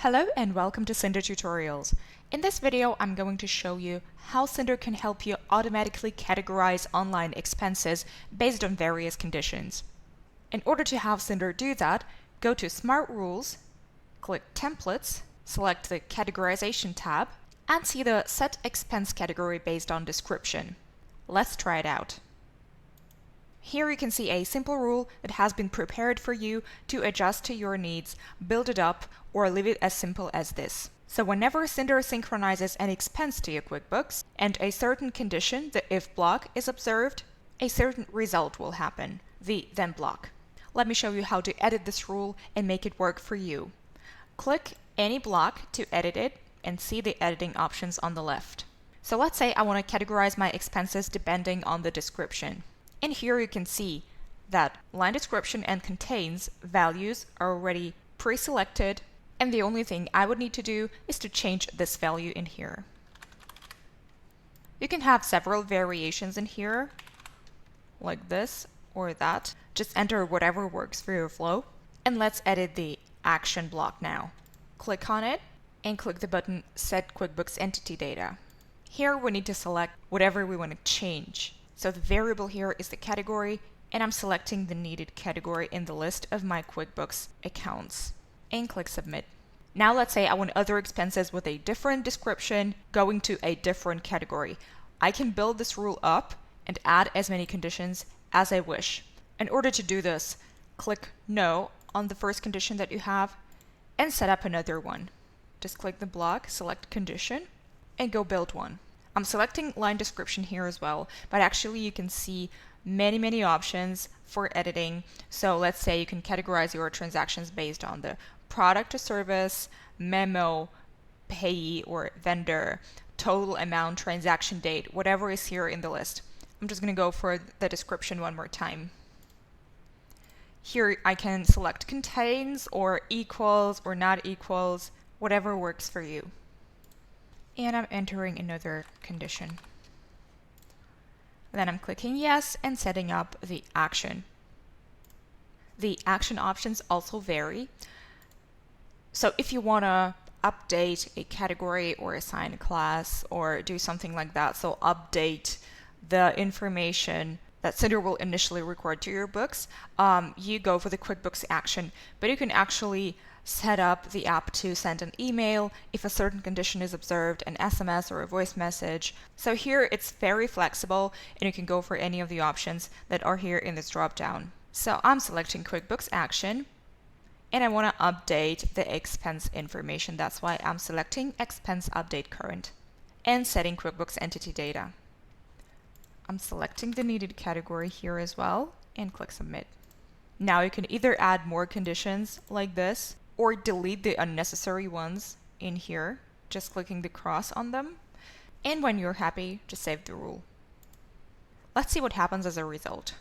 Hello and welcome to Synder Tutorials. In this video, I'm going to show you how Synder can help you automatically categorize online expenses based on various conditions. In order to have Synder do that, go to Smart Rules, click Templates, select the Categorization tab, and see the Set Expense category based on description. Let's try it out. Here you can see a simple rule that has been prepared for you to adjust to your needs, build it up, or leave it as simple as this. So whenever Synder synchronizes an expense to your QuickBooks and a certain condition, the if block, is observed, a certain result will happen, the then block. Let me show you how to edit this rule and make it work for you. Click any block to edit it and see the editing options on the left. So let's say I want to categorize my expenses depending on the description. And here you can see that line description and contains values are already pre-selected, and the only thing I would need to do is to change this value in here. You can have several variations in here, like this or that. Just enter whatever works for your flow. And let's edit the action block now. Click on it and click the button Set QuickBooks Entity Data. Here we need to select whatever we want to change. So the variable here is the category, and I'm selecting the needed category in the list of my QuickBooks accounts, and click Submit. Now let's say I want other expenses with a different description going to a different category. I can build this rule up and add as many conditions as I wish. In order to do this, click No on the first condition that you have and set up another one. Just click the block, select Condition, and go build one. I'm selecting line description here as well, but actually you can see many options for editing. So let's say you can categorize your transactions based on the product or service, memo, payee or vendor, total amount, transaction date, whatever is here in the list. I'm just going to go for the description one more time. Here I can select contains or equals or not equals, whatever works for you. And I'm entering another condition. Then I'm clicking Yes and setting up the action. The action options also vary. So if you want to update a category or assign a class or do something like that, so update the information that Synder will initially record to your books, you go for the QuickBooks action, but you can actually set up the app to send an email if a certain condition is observed, an SMS or a voice message. So here it's very flexible and you can go for any of the options that are here in this dropdown. So I'm selecting QuickBooks Action and I want to update the expense information. That's why I'm selecting Expense Update Current and setting QuickBooks Entity Data. I'm selecting the needed category here as well and click Submit. Now you can either add more conditions like this or delete the unnecessary ones in here, just clicking the cross on them. And when you're happy, just save the rule. Let's see what happens as a result.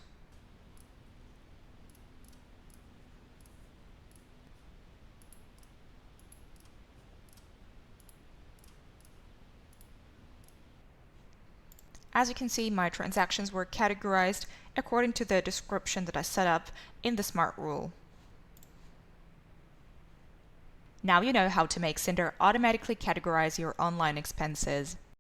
As you can see, my transactions were categorized according to the description that I set up in the Smart Rule. Now you know how to make Synder automatically categorize your online expenses.